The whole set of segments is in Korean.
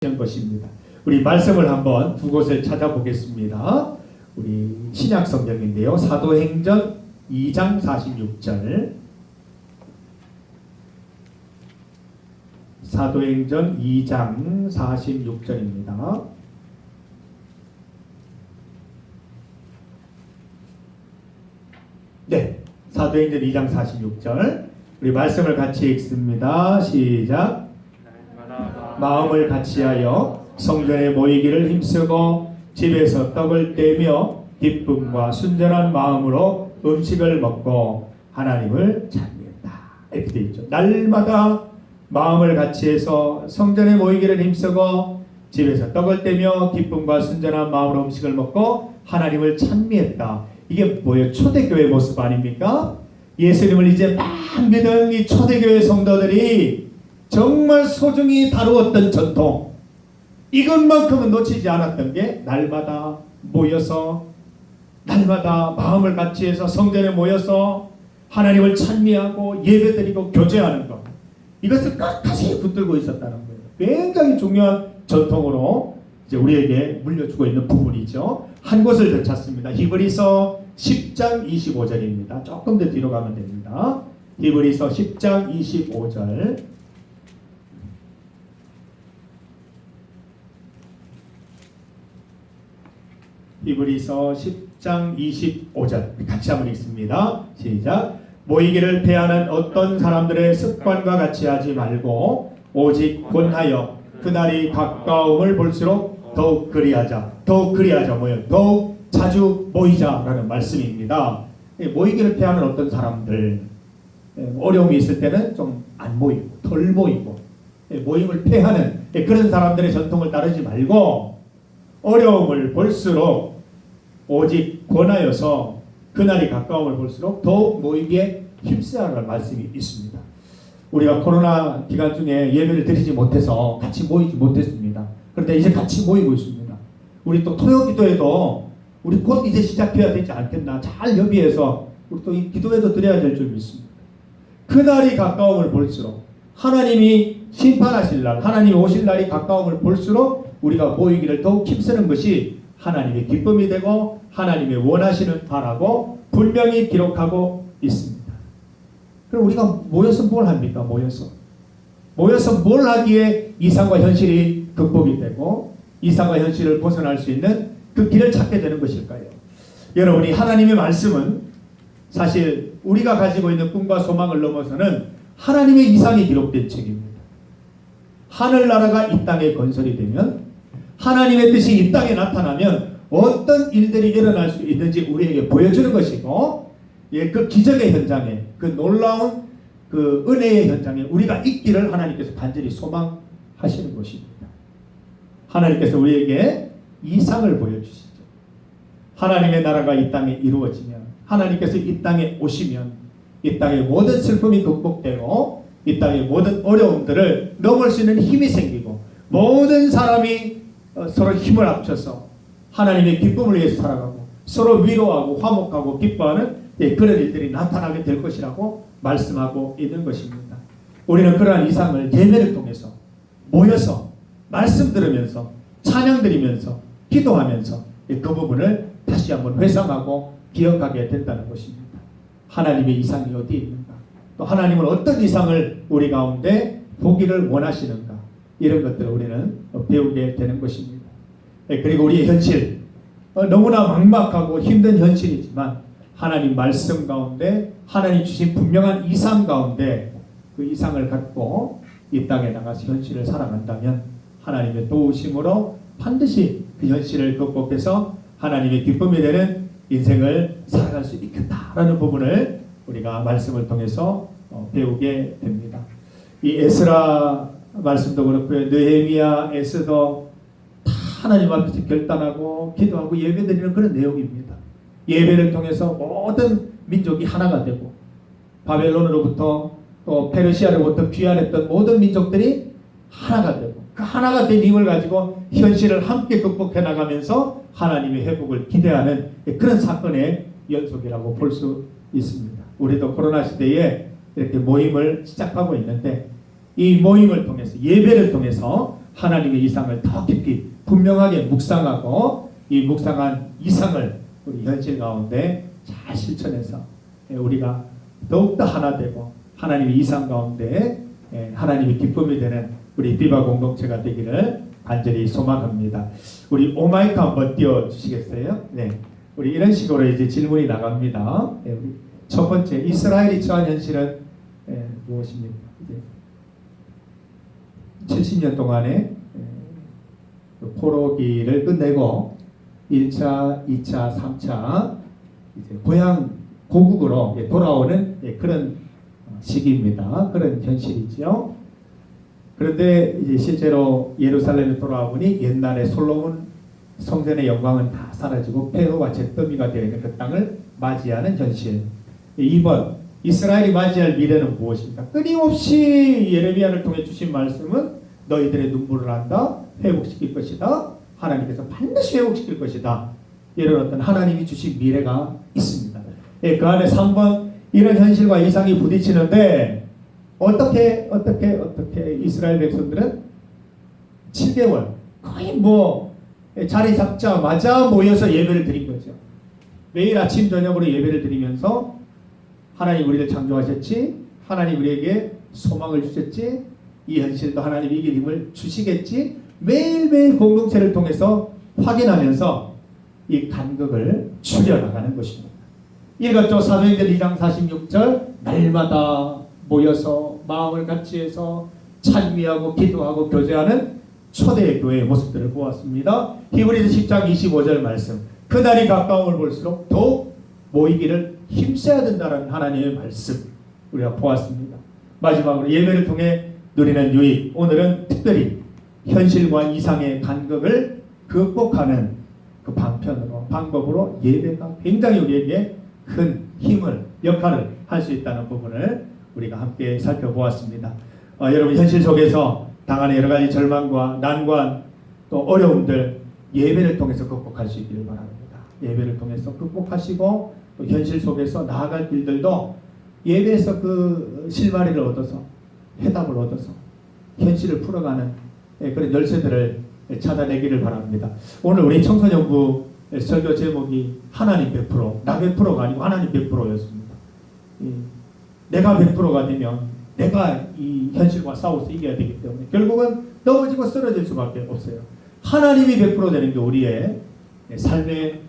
것입니다. 우리 말씀을 한번 두 곳을 찾아보겠습니다. 우리 신약 성경인데요. 사도행전 2장 46절. 사도행전 2장 46절입니다. 네, 사도행전 2장 46절. 우리 말씀을 같이 읽습니다. 시작. 마음을 같이하여 성전에 모이기를 힘쓰고 집에서 떡을 떼며 기쁨과 순전한 마음으로 음식을 먹고 하나님을 찬미했다. 이렇게 되어 있죠. 날마다 마음을 같이해서 성전에 모이기를 힘쓰고 집에서 떡을 떼며 기쁨과 순전한 마음으로 음식을 먹고 하나님을 찬미했다. 이게 뭐예요? 초대교회 모습 아닙니까? 예수님을 이제 막 믿은 이 초대교회 성도들이 정말 소중히 다루었던 전통, 이것만큼은 놓치지 않았던 게 날마다 모여서, 날마다 마음을 같이해서 성전에 모여서 하나님을 찬미하고 예배드리고 교제하는 것, 이것을 끝까지 붙들고 있었다는 거예요. 굉장히 중요한 전통으로 이제 우리에게 물려주고 있는 부분이죠. 한 곳을 더 찾습니다. 히브리서 10장 25절입니다. 조금 더 뒤로 가면 됩니다. 히브리서 10장 25절. 히브리서 10장 25절 같이 한번 읽습니다. 시작. 모이기를 패하는 어떤 사람들의 습관과 같이 하지 말고 오직 권하여 그날이 가까움을 볼수록 더욱 그리하자. 더욱 그리하자 뭐예요? 더욱 자주 모이자라는 말씀입니다. 모이기를 패하는 어떤 사람들, 어려움이 있을 때는 좀 안 모이고 덜 모이고 모임을 패하는 그런 사람들의 전통을 따르지 말고 어려움을 볼수록 오직 권하여서 그날이 가까움을 볼수록 더욱 모이기에 힘써야할 말씀이 있습니다. 우리가 코로나 기간 중에 예배를 드리지 못해서 같이 모이지 못했습니다. 그런데 이제 같이 모이고 있습니다. 우리 또 토요 기도회도 우리 곧 이제 시작해야 되지 않겠나. 잘 협의해서 우리 또 이 기도회도 드려야 될 줄 믿습니다. 그날이 가까움을 볼수록 하나님이 심판하실 날, 하나님이 오실 날이 가까움을 볼수록 우리가 모이기를 더욱 힘쓰는 것이 하나님의 기쁨이 되고 하나님의 원하시는 바라고 분명히 기록하고 있습니다. 그럼 우리가 모여서 뭘 합니까? 모여서 뭘 하기에 이상과 현실이 극복이 되고 이상과 현실을 벗어날 수 있는 그 길을 찾게 되는 것일까요? 여러분이 하나님의 말씀은 사실 우리가 가지고 있는 꿈과 소망을 넘어서는 하나님의 이상이 기록된 책입니다. 하늘나라가 이 땅에 건설이 되면 하나님의 뜻이 이 땅에 나타나면 어떤 일들이 일어날 수 있는지 우리에게 보여주는 것이고, 그 기적의 현장에, 그 놀라운 그 은혜의 현장에 우리가 있기를 하나님께서 간절히 소망하시는 것입니다. 하나님께서 우리에게 이상을 보여주시죠. 하나님의 나라가 이 땅에 이루어지면, 하나님께서 이 땅에 오시면 이 땅의 모든 슬픔이 극복되고 이 땅의 모든 어려움들을 넘을 수 있는 힘이 생기고 모든 사람이 서로 힘을 합쳐서 하나님의 기쁨을 위해서 살아가고 서로 위로하고 화목하고 기뻐하는 그런 일들이 나타나게 될 것이라고 말씀하고 있는 것입니다. 우리는 그러한 이상을 예배를 통해서 모여서 말씀 들으면서 찬양 드리면서 기도하면서 그 부분을 다시 한번 회상하고 기억하게 된다는 것입니다. 하나님의 이상이 어디에 있는가? 또 하나님은 어떤 이상을 우리 가운데 보기를 원하시는가? 이런 것들을 우리는 배우게 되는 것입니다. 그리고 우리의 현실, 너무나 막막하고 힘든 현실이지만 하나님 말씀 가운데 하나님 주신 분명한 이상 가운데 그 이상을 갖고 이 땅에 나가서 현실을 살아간다면 하나님의 도우심으로 반드시 그 현실을 극복해서 하나님의 기쁨이 되는 인생을 살아갈 수 있겠다라는 부분을 우리가 말씀을 통해서 배우게 됩니다. 이 에스라 말씀도 그렇고요. 느헤미야, 에스더 다 하나님 앞에서 결단하고 기도하고 예배드리는 그런 내용입니다. 예배를 통해서 모든 민족이 하나가 되고 바벨론으로부터 또 페르시아로부터 귀환했던 모든 민족들이 하나가 되고 그 하나가 된 힘을 가지고 현실을 함께 극복해 나가면서 하나님의 회복을 기대하는 그런 사건의 연속이라고 볼 수 있습니다. 우리도 코로나 시대에 이렇게 모임을 시작하고 있는데 이 모임을 통해서 예배를 통해서 하나님의 이상을 더 깊이 분명하게 묵상하고 이 묵상한 이상을 우리 현실 가운데 잘 실천해서 우리가 더욱더 하나 되고 하나님의 이상 가운데 하나님의 기쁨이 되는 우리 비바 공동체가 되기를 간절히 소망합니다. 우리 오마이크 한번 띄워주시겠어요? 네, 우리 이런 식으로 이제 질문이 나갑니다. 우리 첫 번째, 이스라엘이 처한 현실은 무엇입니까? 70년 동안에 포로기를 끝내고 1차, 2차, 3차 이제 고향 고국으로 돌아오는 그런 시기입니다. 그런 현실이죠. 그런데 이제 실제로 예루살렘에 돌아와 보니 옛날에 솔로몬 성전의 영광은 다 사라지고 폐허와 잿더미가 되어 있는 그 땅을 맞이하는 현실. 2번, 이스라엘이 맞이할 미래는 무엇입니까? 끊임없이 예레미야를 통해 주신 말씀은 너희들의 눈물을 한다, 회복시킬 것이다, 하나님께서 반드시 회복시킬 것이다. 이런 어떤 하나님이 주신 미래가 있습니다. 그 안에 3번, 이런 현실과 이상이 부딪히는데 어떻게 이스라엘 백성들은 7개월 거의 자리 잡자마자 모여서 예배를 드린 거죠. 매일 아침 저녁으로 예배를 드리면서 하나님 우리를 창조하셨지, 하나님 우리에게 소망을 주셨지, 이 현실도 하나님이 이길 힘을 주시겠지, 매일매일 공동체를 통해서 확인하면서 이 간극을 줄여나가는 것입니다. 이것도 사도행전 2장 46절 날마다 모여서 마음을 같이해서 찬미하고 기도하고 교제하는 초대 교회의 모습들을 보았습니다. 히브리서 10장 25절 말씀, 그날이 가까움을 볼수록 더욱 모이기를 힘써야 된다는 하나님의 말씀 우리가 보았습니다. 마지막으로 예배를 통해 누리는 유익, 오늘은 특별히 현실과 이상의 간극을 극복하는 그 방법으로 예배가 굉장히 우리에게 큰 힘을, 역할을 할 수 있다는 부분을 우리가 함께 살펴보았습니다. 여러분 현실 속에서 당하는 여러 가지 절망과 난관 또 어려움들 예배를 통해서 극복할 수 있기를 바랍니다. 예배를 통해서 극복하시고 또 현실 속에서 나아갈 길들도 예배에서 그 실마리를 얻어서 해답을 얻어서 현실을 풀어가는 그런 열쇠들을 찾아내기를 바랍니다. 오늘 우리 청소년부 설교 제목이 하나님 100%, 나 100%가 아니고 하나님 100%였습니다. 내가 100%가 되면 내가 이 현실과 싸워서 이겨야 되기 때문에 결국은 넘어지고 쓰러질 수밖에 없어요. 하나님이 100% 되는 게 우리의 삶의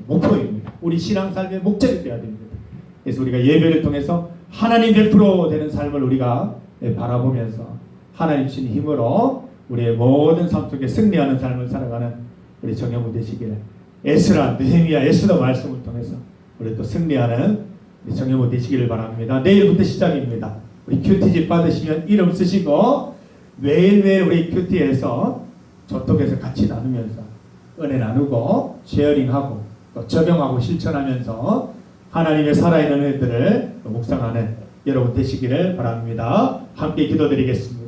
목표입니다. 우리 신앙 삶의 목적이 되어야 됩니다. 그래서 우리가 예배를 통해서 하나님 100% 되는 삶을 우리가 바라보면서 하나님 주신 힘으로 우리의 모든 삶 속에 승리하는 삶을 살아가는 우리 정여부 되시기를, 에스라, 느헤미야, 에스더 말씀을 통해서 우리 또 승리하는 우리 정여부 되시기를 바랍니다. 내일부터 시작입니다. 우리 큐티집 받으시면 이름 쓰시고 매일매일 우리 큐티에서 저톡에서 같이 나누면서 은혜 나누고 쉐어링하고 또 적용하고 실천하면서 하나님의 살아있는 은혜들을 묵상하는 여러분 되시기를 바랍니다. 함께 기도드리겠습니다.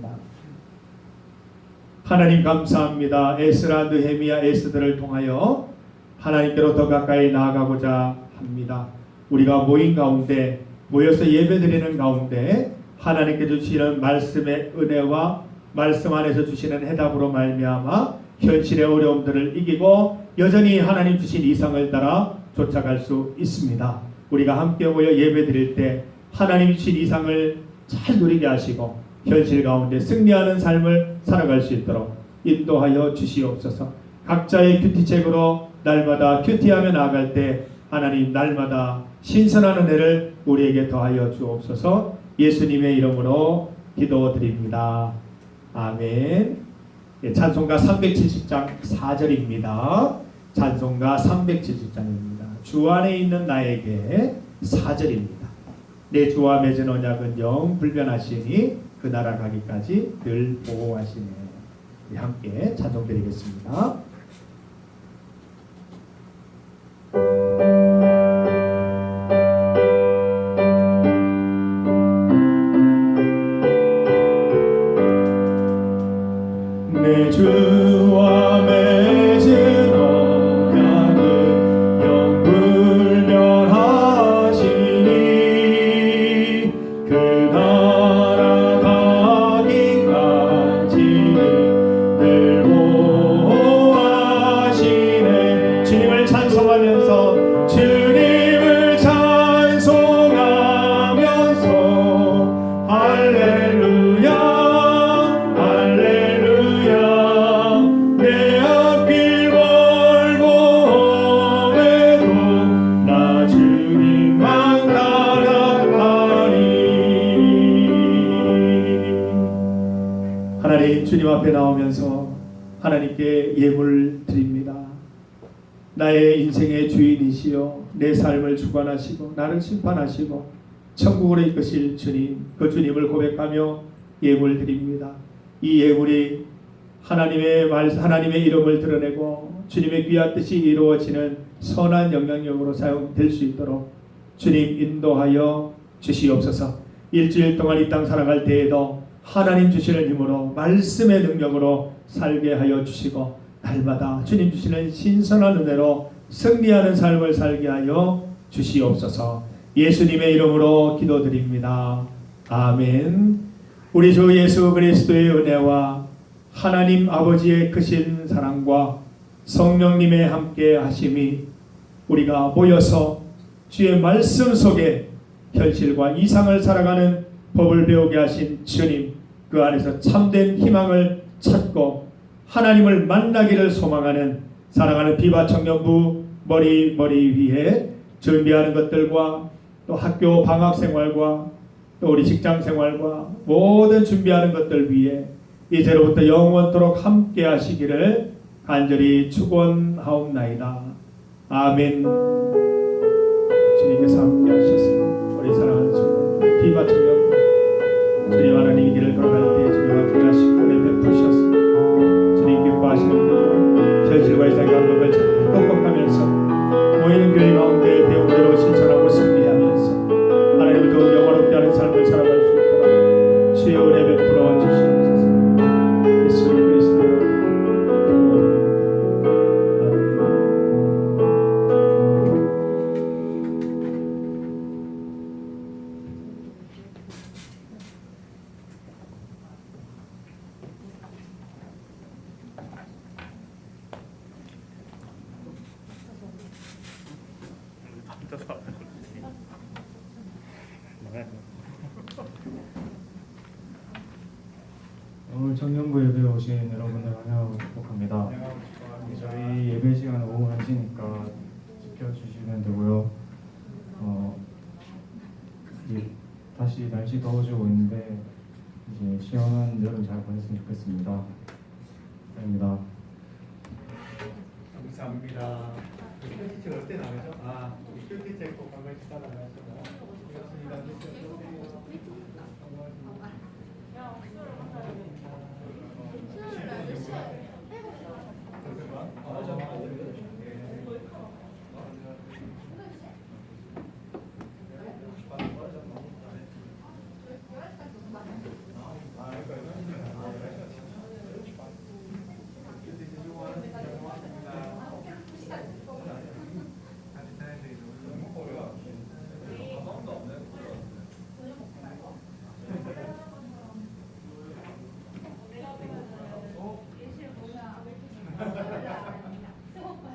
하나님 감사합니다. 에스라, 느헤미야, 에스더를 통하여 하나님께로 더 가까이 나아가고자 합니다. 우리가 모인 가운데 모여서 예배드리는 가운데 하나님께 주시는 말씀의 은혜와 말씀 안에서 주시는 해답으로 말미암아 현실의 어려움들을 이기고 여전히 하나님 주신 이상을 따라 쫓아갈 수 있습니다. 우리가 함께 모여 예배드릴 때 하나님 주신 이상을 잘 누리게 하시고 현실 가운데 승리하는 삶을 살아갈 수 있도록 인도하여 주시옵소서. 각자의 큐티책으로 날마다 큐티하며 나아갈 때 하나님 날마다 신선한 은혜를 우리에게 더하여 주옵소서. 예수님의 이름으로 기도드립니다. 아멘. 찬송가 370장 4절입니다. 찬송가 370장입니다. 주 안에 있는 나에게 4절입니다. 내 주와 맺은 언약은 영 불변하시니 그 나라 가기까지 늘 보호하시네. 함께 찬송 드리겠습니다. 내 주와 맺은 언약은 영불변하시니 그 나라 가기까지는 하나님께 예물 드립니다. 나의 인생의 주인이시여 내 삶을 주관하시고 나를 심판하시고 천국으로 이끄실 주님, 그 주님을 고백하며 예물 드립니다. 이 예물이 하나님의 이름을 드러내고 주님의 귀한 뜻이 이루어지는 선한 영향력으로 사용될 수 있도록 주님 인도하여 주시옵소서. 일주일 동안 이 땅 살아갈 때에도 하나님 주시는 힘으로 말씀의 능력으로 살게 하여 주시고 날마다 주님 주시는 신선한 은혜로 승리하는 삶을 살게 하여 주시옵소서. 예수님의 이름으로 기도드립니다. 아멘. 우리 주 예수 그리스도의 은혜와 하나님 아버지의 크신 사랑과 성령님의 함께 하심이 우리가 모여서 주의 말씀 속에 현실과 이상을 살아가는 법을 배우게 하신 주님, 그 안에서 참된 희망을 찾고 하나님을 만나기를 소망하는 사랑하는 비바 청년부 머리 위에 준비하는 것들과 또 학교 방학 생활과 또 우리 직장 생활과 모든 준비하는 것들 위에 이제로부터 영원토록 함께 하시기를 간절히 축원하옵나이다. 아멘. 주님께서 함께 하셨습니다. 우리 사랑하는 주님, 비바 청년부 주님 하나님 이 길을 걸어갈 때 주님 함께 하시고 은혜 베푸셨습니다. 주님 기뻐하시는 그 현실과 이상의 감독을 잘 꺾어가면서 모이는 교회 가운데 배운 대로 실천하고 승리하면서 하나님을 더욱 영화롭게 하는 삶을 살아갈 수 있도록 주의 은혜 베풀어 주시옵소서. 예수 그리스도의 오늘 청년부 예배에 오신 여러분을 환영하고 축복합니다. 저희 예배 시간은 오후 1시니까 지켜주시면 되고요. 이제 다시 날씨 더워지고 있는데 이제 시원한 여름 잘 보냈으면 좋겠습니다. 감사합니다. 감사합니다. 큐티체 어때 나가죠? 큐티체 꼭 한번 식사 나가죠.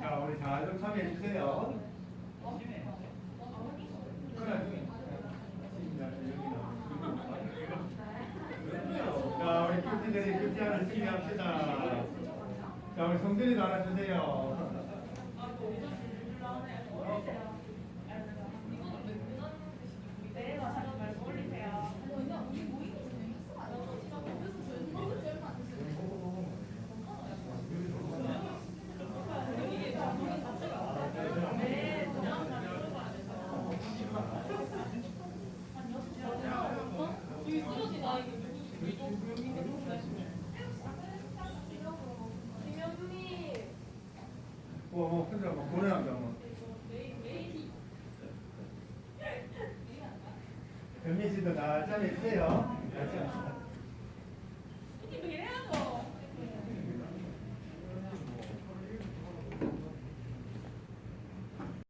자, 우리 다 좀 참여해 주세요. 자, 우리 큐티들이 큐티 하나 열심히 합시다. 자, 우리 성준이도 하나 주세요. 혼자 막 고뇌한다 뭐. 현민 씨도 다 참여해 주세요. 같이 합시다.